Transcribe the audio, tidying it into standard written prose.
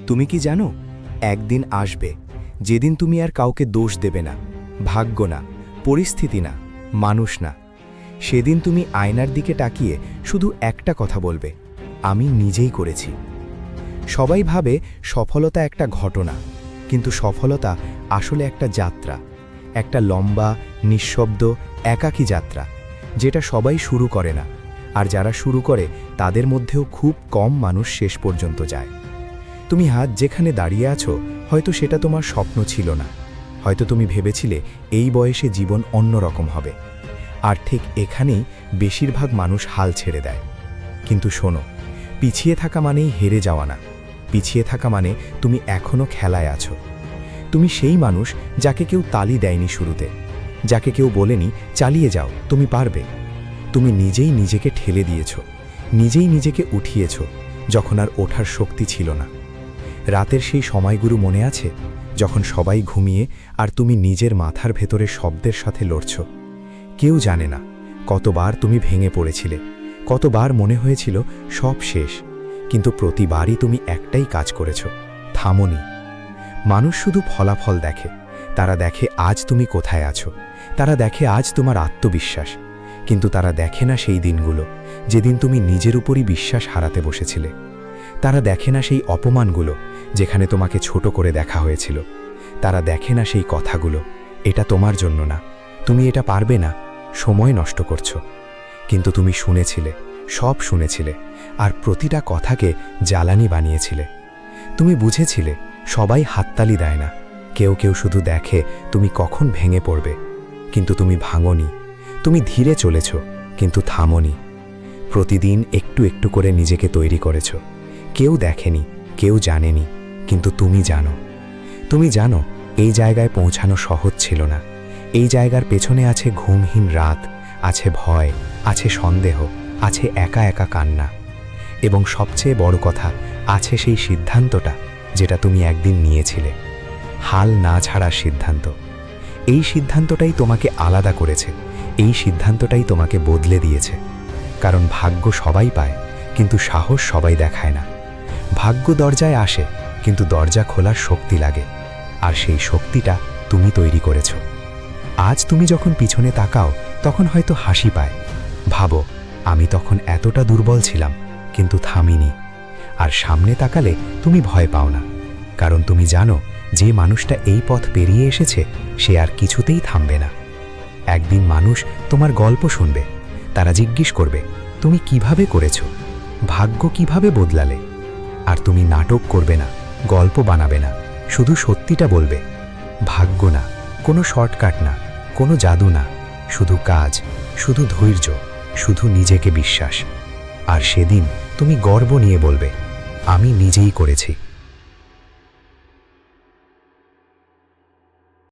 তুমি কি জানো, একদিন আসবে যেদিন তুমি আর কাউকে দোষ দেবে না, ভাগ্য না, পরিস্থিতি না, মানুষ না। সেদিন তুমি আয়নার দিকে তাকিয়ে শুধু একটা কথা বলবে, আমি নিজেই করেছি। সবাই ভাবে সফলতা একটা ঘটনা, কিন্তু সফলতা আসলে একটা যাত্রা, একটা লম্বা, নিঃশব্দ, একাকী যাত্রা, যেটা সবাই শুরু করে না, আর যারা শুরু করে তাদের মধ্যেও খুব কম মানুষ শেষ পর্যন্ত যায়। তুমি হাত যেখানে দাঁড়িয়ে আছো, হয়তো সেটা তোমার স্বপ্ন ছিল না, হয়তো তুমি ভেবেছিলে এই বয়সে জীবন অন্যরকম হবে। আর ঠিক এখানেই বেশিরভাগ মানুষ হাল ছেড়ে দেয়। কিন্তু শোনো, পিছিয়ে থাকা মানেই হেরে যাওয়া না, পিছিয়ে থাকা মানে তুমি এখনও খেলায় আছো। তুমি সেই মানুষ যাকে কেউ তালি দেয়নি শুরুতে, যাকে কেউ বলেনি চালিয়ে যাও, তুমি পারবে। তুমি নিজেই নিজেকে ঠেলে দিয়েছ, নিজেই নিজেকে উঠিয়েছ যখন আর ওঠার শক্তি ছিল না। রাতের সেই সময়গুলো মনে আছে, যখন সবাই ঘুমিয়ে আর তুমি নিজের মাথার ভেতরে শব্দের সাথে লড়ছ। কেউ জানে না কতবার তুমি ভেঙে পড়েছিলে, কতবার মনে হয়েছিল সব শেষ, কিন্তু প্রতিবারই তুমি একটাই কাজ করেছ, থামোনি। মানুষ শুধু ফলাফল দেখে, তারা দেখে আজ তুমি কোথায় আছো, তারা দেখে আজ তোমার আত্মবিশ্বাস, কিন্তু তারা দেখে না সেই দিনগুলো যেদিন তুমি নিজের উপরই বিশ্বাস হারাতে বসেছিলে। তারা দেখে না সেই অপমানগুলো যেখানে তোমাকে ছোট করে দেখা হয়েছিল। তারা দেখে না সেই কথাগুলো, এটা তোমার জন্য না, তুমি এটা পারবে না, সময় নষ্ট করছো। কিন্তু তুমি শুনেছিলে, সব শুনেছিলে, আর প্রতিটা কথাকে জ্বালানি বানিয়েছিলে। তুমি বুঝেছিলে সবাই হাততালি দেয় না, কেউ কেউ শুধু দেখে তুমি কখন ভেঙে পড়বে। কিন্তু তুমি ভাঙোনি, তুমি ধীরে চলেছ, কিন্তু থামোনি। প্রতিদিন একটু একটু করে নিজেকে তৈরি করেছ। কেউ দেখেনি, কেউ জানেনি, কিন্তু তুমি জানো। তুমি জানো এই জায়গায় পৌঁছানো সহজ ছিল না। এই জায়গার পেছনে আছে ঘুমহীন রাত, আছে ভয়, আছে সন্দেহ, আছে একা একা কান্না, এবং সবচেয়ে বড় কথা, আছে সেই সিদ্ধান্তটা যেটা তুমি একদিন নিয়েছিলে, হাল না ছাড়ার সিদ্ধান্ত। এই সিদ্ধান্তটাই তোমাকে আলাদা করেছে, এই সিদ্ধান্তটাই তোমাকে বদলে দিয়েছে। কারণ ভাগ্য সবাই পায়, কিন্তু সাহস সবাই দেখায় না। ভাগ্য দরজায় আসে, কিন্তু দরজা খোলার শক্তি লাগে, আর সেই শক্তিটা তুমি তৈরি করেছ। আজ তুমি যখন পিছনে তাকাও, তখন হয়তো হাসি পায়। ভাবো, আমি তখন এতটা দুর্বল ছিলাম, কিন্তু থামিনি। আর সামনে তাকালে তুমি ভয় পাও না, কারণ তুমি জানো যে মানুষটা এই পথ পেরিয়ে এসেছে সে আর কিছুতেই থামবে না। একদিন মানুষ তোমার গল্প শুনবে, তারা জিজ্ঞেস করবে তুমি কিভাবে করেছ, ভাগ্য কিভাবে বদলালে। আর তুমি নাটক করবে না, গল্প বানাবে না, শুধু সত্যিটা বলবে। ভাগ্য না, কোনো শর্টকাট না, কোনো জাদু না, শুধু কাজ, শুধু ধৈর্য, শুধু নিজেকে বিশ্বাস। আর সেদিন তুমি গর্ব নিয়ে বলবে, আমি নিজেই করেছি।